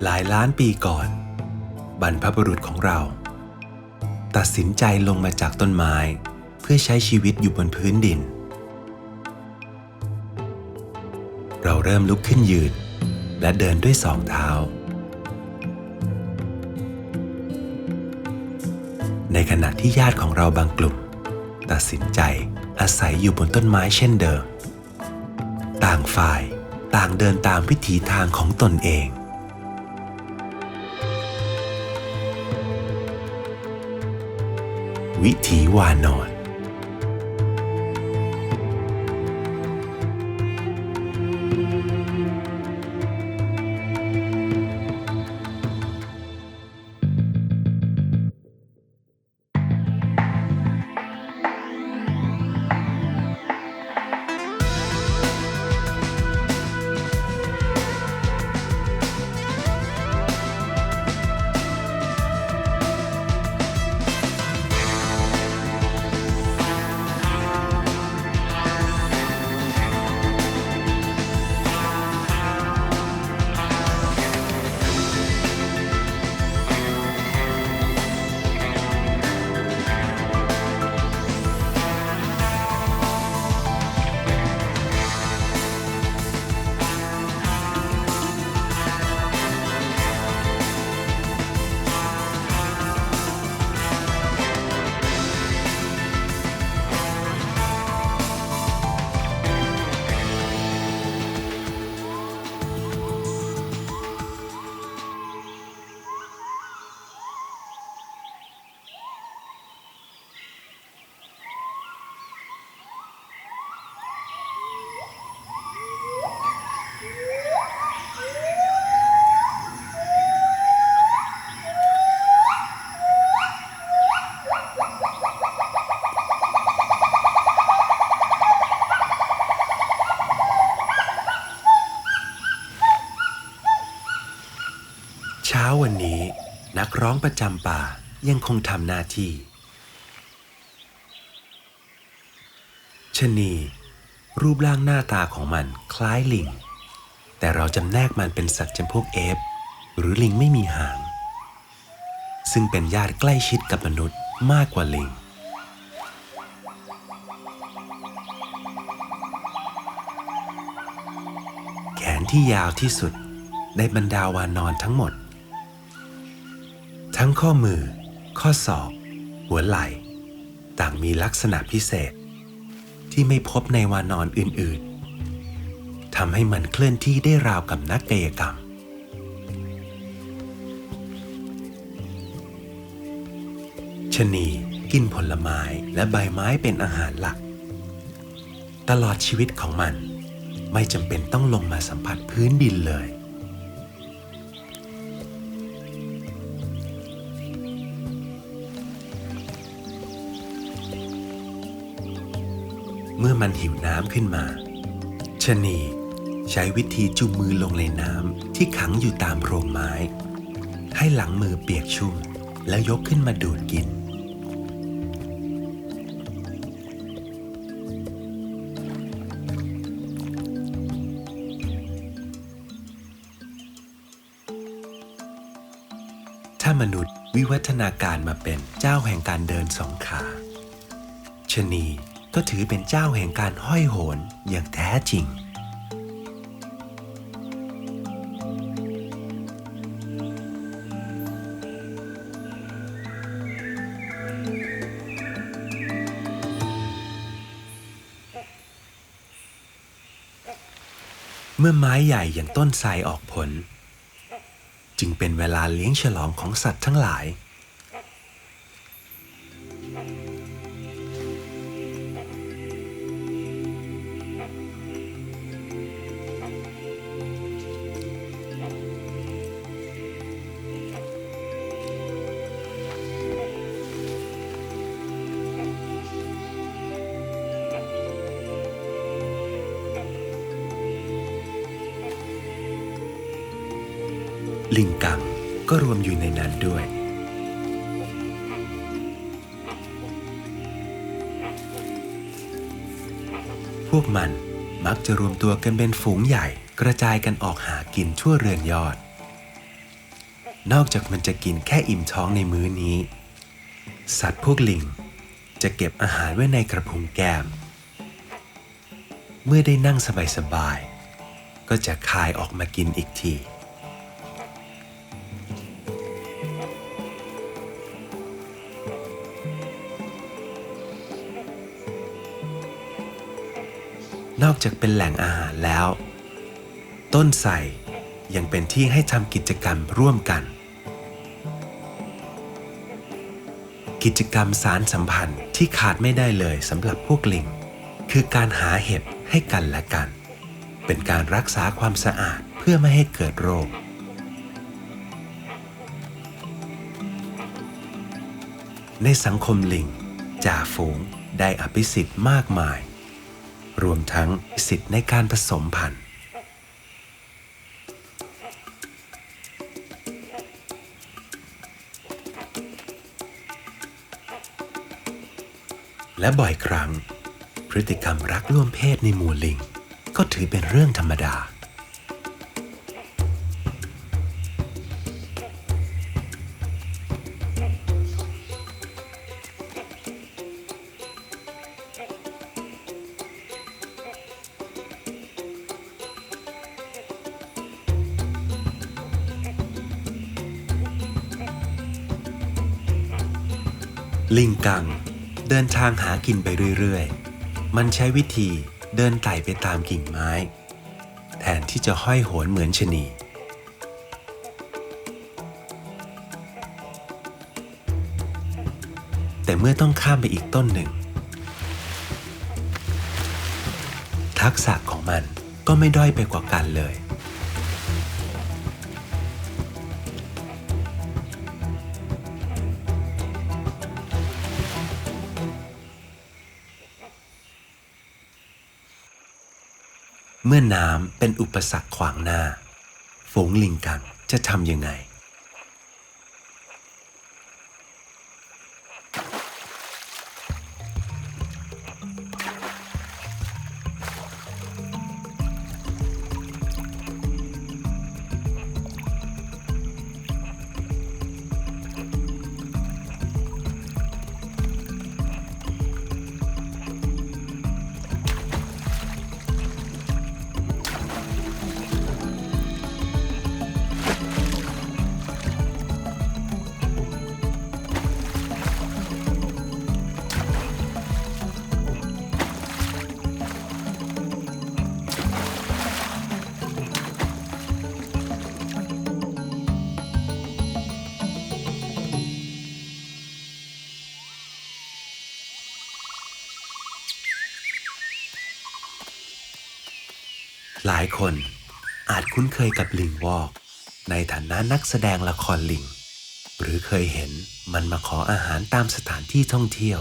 หลายล้านปีก่อนบรรพบุรุษของเราตัดสินใจลงมาจากต้นไม้เพื่อใช้ชีวิตอยู่บนพื้นดินเราเริ่มลุกขึ้นยืนและเดินด้วยสองเท้าในขณะที่ญาติของเราบางกลุ่มตัดสินใจอาศัยอยู่บนต้นไม้เช่นเดิมต่างฝ่ายต่างเดินตามวิถีทางของตนเองวิถีวานอนเช้าวันนี้นักร้องประจำป่ายังคงทำหน้าที่ชะนีรูปร่างหน้าตาของมันคล้ายลิงแต่เราจำแนกมันเป็นสัตว์จำพวกเอฟหรือลิงไม่มีหางซึ่งเป็นญาติใกล้ชิดกับมนุษย์มากกว่าลิงแขนที่ยาวที่สุดในบรรดาวานอนทั้งหมดทั้งข้อมือข้อศอกหัวไหล่ต่างมีลักษณะพิเศษที่ไม่พบในวานอนอื่นๆทำให้มันเคลื่อนที่ได้ราวกับนักกายกรรมชะนีกินผลไม้และใบไม้เป็นอาหารหลักตลอดชีวิตของมันไม่จำเป็นต้องลงมาสัมผัสพื้นดินเลยเมื่อมันหิวน้ำขึ้นมาชะนีใช้วิธีจุ่มมือลงในน้ำที่ขังอยู่ตามโพรงไม้ให้หลังมือเปียกชุ่มแล้วยกขึ้นมาดูดกินถ้ามนุษย์วิวัฒนาการมาเป็นเจ้าแห่งการเดินสองขาชะนีก็ถือเป็นเจ้าแห่งการห้อยโหนอย่างแท้จริงเมื่อไม้ใหญ่อย่างต้นไทรออกผลจึงเป็นเวลาเลี้ยงฉลองของสัตว์ทั้งหลายลิงกังก็รวมอยู่ในนั้นด้วย พวกมันมักจะรวมตัวกันเป็นฝูงใหญ่กระจายกันออกหากินทั่วเรือนยอด นอกจากมันจะกินแค่อิ่มท้องในมื้อนี้สัตว์พวกลิงจะเก็บอาหารไว้ในกระพุ้งแก้มเมื่อได้นั่งสบายๆก็จะคายออกมากินอีกทีนอกจากเป็นแหล่งอาหารแล้วต้นไทรยังเป็นที่ให้ทำกิจกรรมร่วมกันกิจกรรมสารสัมพันธ์ที่ขาดไม่ได้เลยสำหรับพวกลิงคือการหาเห็บให้กันและกันเป็นการรักษาความสะอาดเพื่อไม่ให้เกิดโรคในสังคมลิงจ่าฝูงได้อภิสิทธิ์มากมายรวมทั้งสิทธิ์ในการผสมพันธุ์และบ่อยครั้งพฤติกรรมรักร่วมเพศในหมู่ลิงก็ถือเป็นเรื่องธรรมดาลิงกังเดินทางหากินไปเรื่อยๆมันใช้วิธีเดินไต่ไปตามกิ่งไม้แทนที่จะห้อยโหนเหมือนชะนีแต่เมื่อต้องข้ามไปอีกต้นหนึ่งทักษะของมันก็ไม่ด้อยไปกว่ากันเลยเมื่อน้ำเป็นอุปสรรคขวางหน้าฝูงลิงกังจะทำยังไงหลายคนอาจคุ้นเคยกับลิงวอกในฐานะนักแสดงละครลิงหรือเคยเห็นมันมาขออาหารตามสถานที่ท่องเที่ยว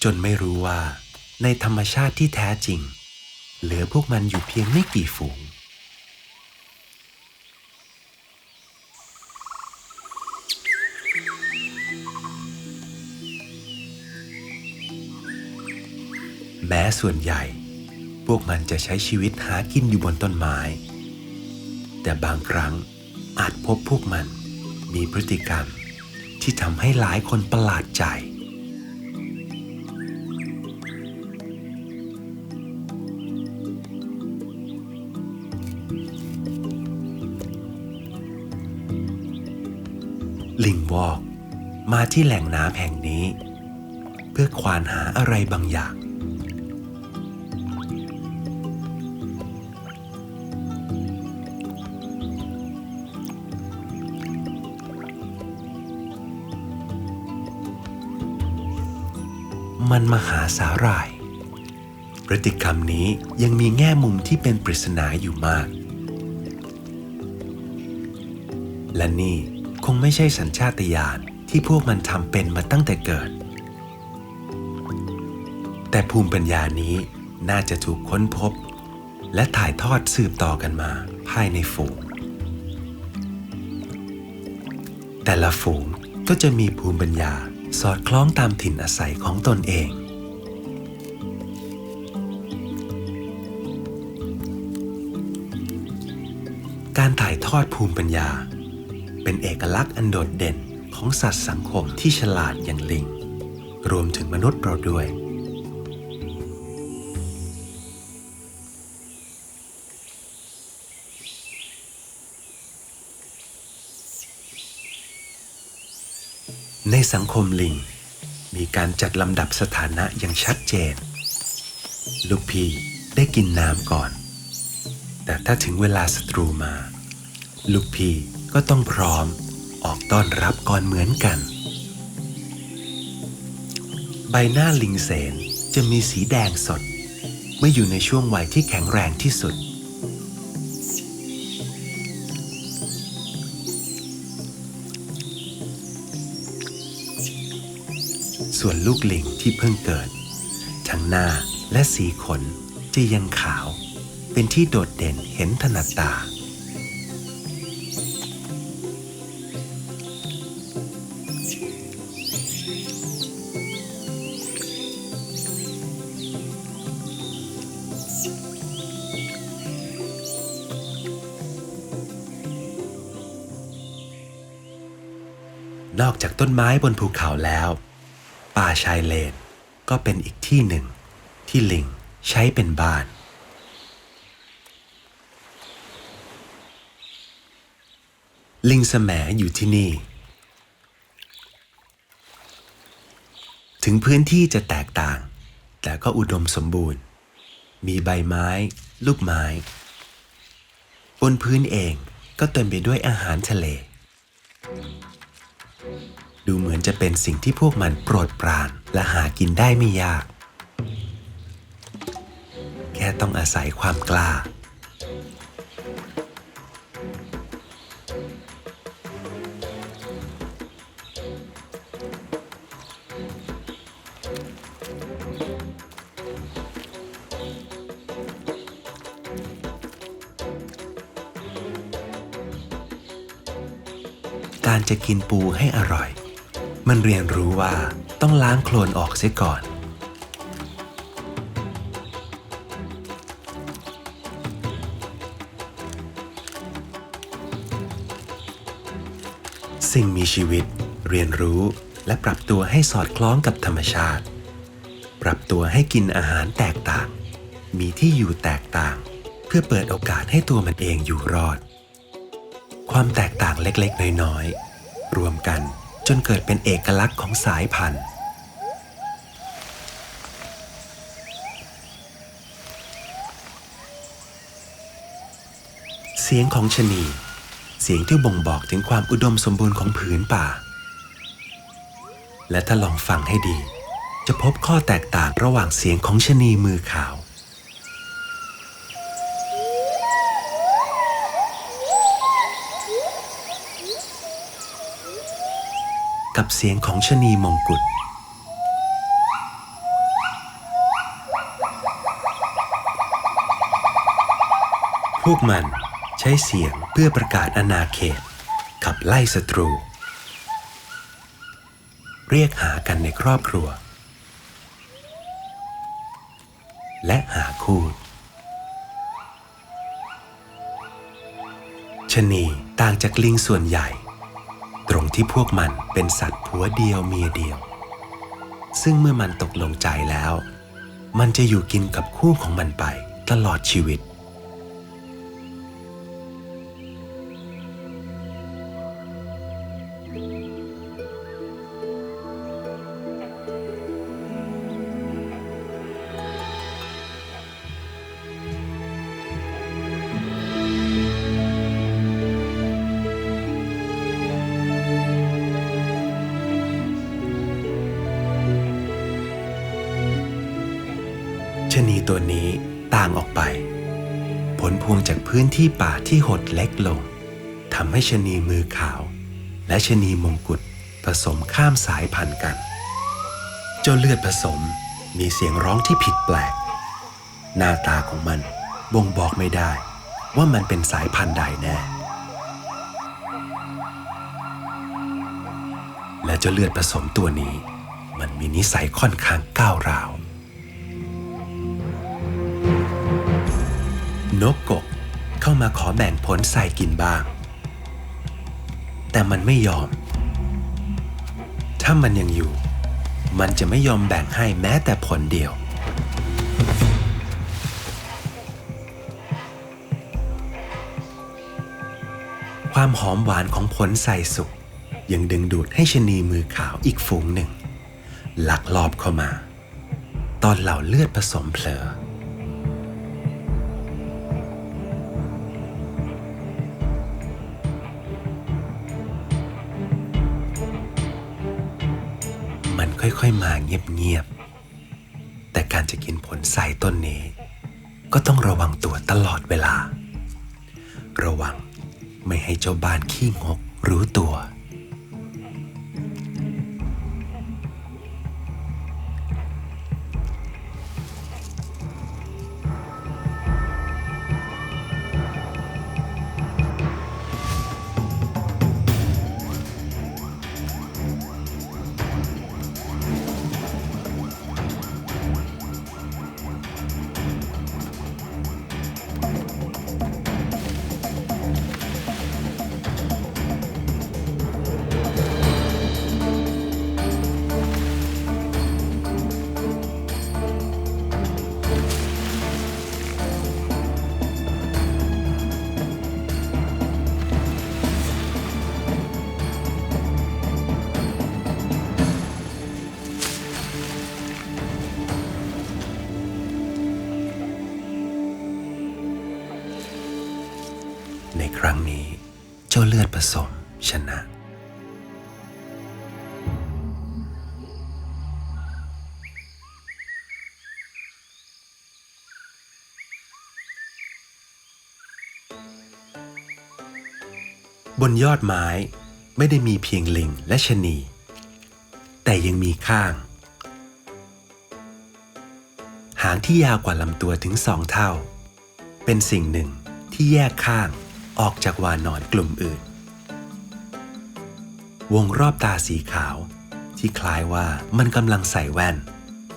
จนไม่รู้ว่าในธรรมชาติที่แท้จริงเหลือพวกมันอยู่เพียงไม่กี่ฝูงแม้ส่วนใหญ่พวกมันจะใช้ชีวิตหากินอยู่บนต้นไม้แต่บางครั้งอาจพบพวกมันมีพฤติกรรมที่ทำให้หลายคนประหลาดใจลิงวอกมาที่แหล่งน้ำแห่งนี้เพื่อควานหาอะไรบางอย่างมันมาหาสาหร่ายพฤติกรรมนี้ยังมีแง่มุมที่เป็นปริศนาอยู่มากและนี่คงไม่ใช่สัญชาตญาณที่พวกมันทำเป็นมาตั้งแต่เกิดแต่ภูมิปัญญานี้น่าจะถูกค้นพบและถ่ายทอดสืบต่อกันมาภายในฝูงแต่ละฝูงก็จะมีภูมิปัญญาสอดคล้องตามถิ่นอาศัยของตนเองการถ่ายทอดภูมิปัญญา เป็นเอกลักษณ์อันโดดเด่นของสัตว์สังคมที่ฉลาดอย่างลิงรวมถึงมนุษย์เราด้วยในสังคมลิงมีการจัดลำดับสถานะอย่างชัดเจนลูกพี่ได้กินน้ำก่อนแต่ถ้าถึงเวลาศัตรูมาลูกพี่ก็ต้องพร้อมออกต้อนรับก่อนเหมือนกันใบหน้าลิงเสนจะมีสีแดงสดเมื่ออยู่ในช่วงวัยที่แข็งแรงที่สุดส่วนลูกลิงที่เพิ่งเกิดทั้งหน้าและสีขนจะยังขาวเป็นที่โดดเด่นเห็นถนัดตานอกจากต้นไม้บนภูเขาแล้วป่าชายเลนก็เป็นอีกที่หนึ่งที่ลิงใช้เป็นบ้านลิงแสมอยู่ที่นี่ถึงพื้นที่จะแตกต่างแต่ก็อุดมสมบูรณ์มีใบไม้ลูกไม้บนพื้นเองก็เต็มไปด้วยอาหารทะเลดูเหมือนจะเป็นสิ่งที่พวกมันโปรดปรานและหากินได้ไม่ยากแค่ต้องอาศัยความกล้าการจะกินปูให้อร่อยมันเรียนรู้ว่าต้องล้างโคลนออกเสียก่อนสิ่งมีชีวิตเรียนรู้และปรับตัวให้สอดคล้องกับธรรมชาติปรับตัวให้กินอาหารแตกต่างมีที่อยู่แตกต่างเพื่อเปิดโอกาสให้ตัวมันเองอยู่รอดความแตกต่างเล็กๆน้อยๆรวมกันจนเกิดเป็นเอกลักษณ์ของสายพันธุ์เสียงของชะนีเสียงที่บ่งบอกถึงความอุดมสมบูรณ์ของผืนป่าและถ้าลองฟังให้ดีจะพบข้อแตกต่างระหว่างเสียงของชะนีมือขาวกับเสียงของชะนีมงกุฎพวกมันใช้เสียงเพื่อประกาศอาณาเขตขับไล่ศัตรูเรียกหากันในครอบครัวและหาคู่ชะนีต่างจากลิงส่วนใหญ่ตรงที่พวกมันเป็นสัตว์ผัวเดียวเมียเดียวซึ่งเมื่อมันตกลงใจแล้วมันจะอยู่กินกับคู่ของมันไปตลอดชีวิตชะนีตัวนี้ต่างออกไปผลพวงจากพื้นที่ป่าที่หดเล็กลงทำให้ชะนีมือขาวและชะนีมงกุฎผสมข้ามสายพันธุ์กันเจ้าเลือดผสมมีเสียงร้องที่ผิดแปลกหน้าตาของมันบ่งบอกไม่ได้ว่ามันเป็นสายพันธุ์ใดแน่และเจ้าเลือดผสมตัวนี้มันมีนิสัยค่อนข้างก้าวร้าวนกกบเข้ามาขอแบ่งผลใส่กินบ้าง แต่มันไม่ยอมถ้ามันยังอยู่มันจะไม่ยอมแบ่งให้แม้แต่ผลเดียวความหอมหวานของผลไทรสุกยังดึงดูดให้ชะนีมือขาวอีกฝูงหนึ่งลักลอบเข้ามาตอนเหล่าเลือดผสมเผลอมันค่อยๆมาเงียบๆแต่การจะกินผลไทรต้นนี้ก็ต้องระวังตัวตลอดเวลาระวังไม่ให้เจ้าบ้านขี้งกรู้ตัวในครั้งนี้เจ้าเลือดผสมชนะบนยอดไม้ไม่ได้มีเพียงลิงและชะนีแต่ยังมีข้างหางที่ยาวกว่าลำตัวถึง2 เท่าเป็นสิ่งหนึ่งที่แยกข้างออกจากวานอนกลุ่มอื่นวงรอบตาสีขาวที่คล้ายว่ามันกำลังใส่แว่น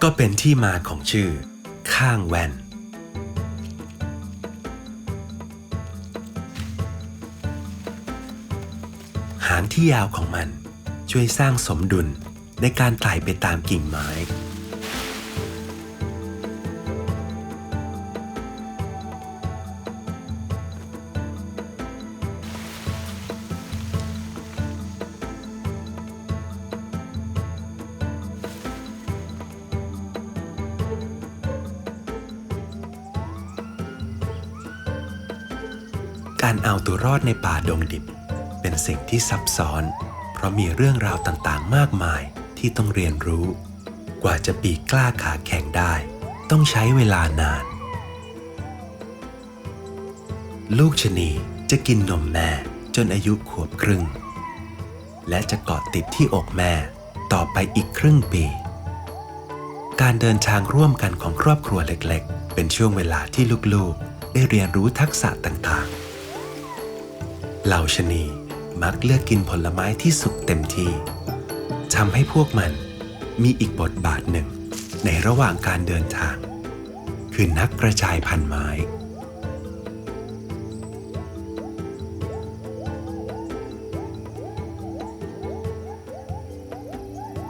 ก็เป็นที่มาของชื่อข้างแว่นหางที่ยาวของมันช่วยสร้างสมดุลในการไต่ไปตามกิ่งไม้การเอาตัวรอดในป่าดงดิบเป็นสิ่งที่ซับซ้อนเพราะมีเรื่องราวต่างๆมากมายที่ต้องเรียนรู้กว่าจะปีกกล้าขาแข็งได้ต้องใช้เวลานานลูกชะนีจะกินนมแม่จนอายุขวบครึ่งและจะเกาะติดที่อกแม่ต่อไปอีกครึ่งปีการเดินทางร่วมกันของครอบครัวเล็กๆเป็นช่วงเวลาที่ลูกๆได้เรียนรู้ทักษะต่างๆเหล่าชะนีมักเลือกกินผลไม้ที่สุกเต็มที่ทำให้พวกมันมีอีกบทบาทหนึ่งในระหว่างการเดินทางคือนักกระจายพันธุ์ไม้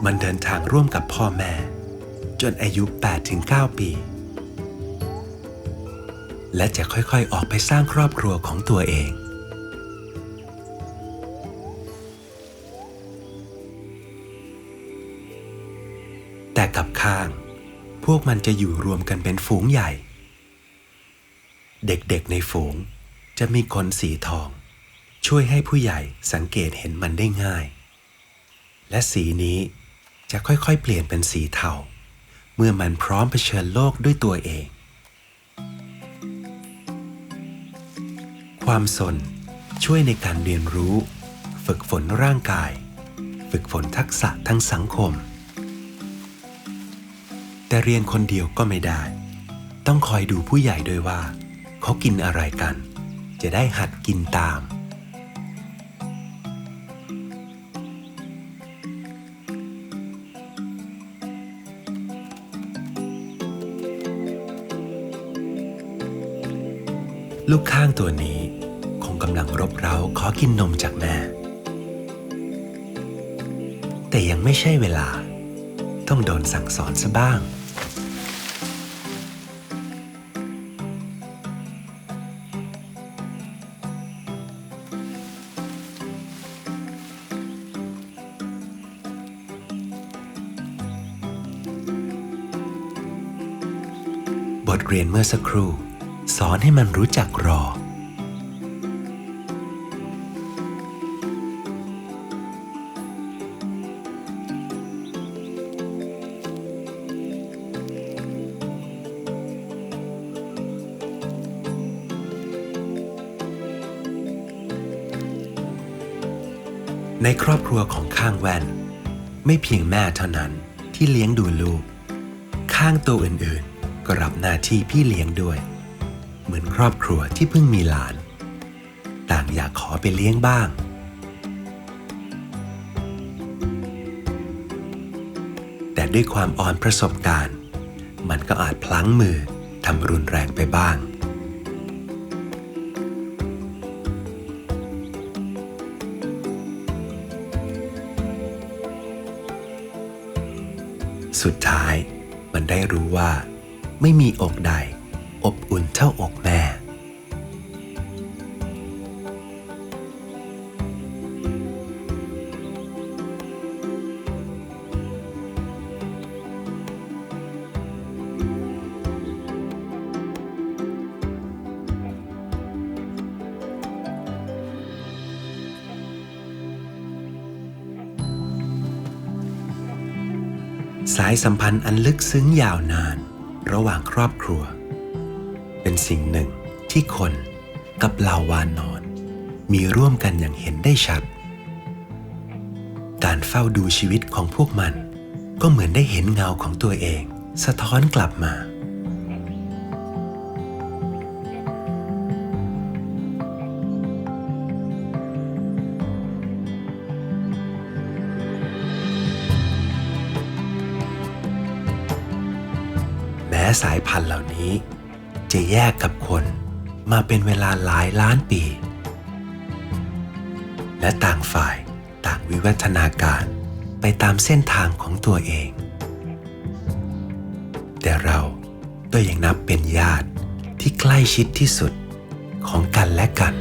มันเดินทางร่วมกับพ่อแม่จนอายุ 8-9 ปีและจะค่อยๆออกไปสร้างครอบครัวของตัวเองแต่กับข้างพวกมันจะอยู่รวมกันเป็นฝูงใหญ่เด็กๆในฝูงจะมีขนสีทองช่วยให้ผู้ใหญ่สังเกตเห็นมันได้ง่ายและสีนี้จะค่อยๆเปลี่ยนเป็นสีเทาเมื่อมันพร้อมเผชิญโลกด้วยตัวเองความสนช่วยในการเรียนรู้ฝึกฝนร่างกายฝึกฝนทักษะทางสังคมแต่เรียนคนเดียวก็ไม่ได้ต้องคอยดูผู้ใหญ่ด้วยว่าเขากินอะไรกันจะได้หัดกินตามลูกข้างตัวนี้คงกำลังรบเร้าขอกินนมจากแม่ แต่ยังไม่ใช่เวลาต้องโดนสั่งสอนซะบ้างบทเรียนเมื่อสักครู่สอนให้มันรู้จักรอในครอบครัวของข้างแว่นไม่เพียงแม่เท่านั้นที่เลี้ยงดูลูกข้างตัวอื่นๆก็รับหน้าที่พี่เลี้ยงด้วยเหมือนครอบครัวที่เพิ่งมีหลานต่างอยากขอไปเลี้ยงบ้างแต่ด้วยความอ่อนประสบการณ์มันก็อาจพลั้งมือทำรุนแรงไปบ้างสุดท้ายมันได้รู้ว่าไม่มีอกใดอบอุ่นเท่าอกแม่สายสัมพันธ์อันลึกซึ้งยาวนานระหว่างครอบครัวเป็นสิ่งหนึ่งที่คนกับเหล่าวานอนมีร่วมกันอย่างเห็นได้ชัดการเฝ้าดูชีวิตของพวกมันก็เหมือนได้เห็นเงาของตัวเองสะท้อนกลับมาสายพันธุ์เหล่านี้จะแยกกับคนมาเป็นเวลาหลายล้านปีและต่างฝ่ายต่างวิวัฒนาการไปตามเส้นทางของตัวเองแต่เราก็ยังนับเป็นญาติที่ใกล้ชิดที่สุดของกันและกัน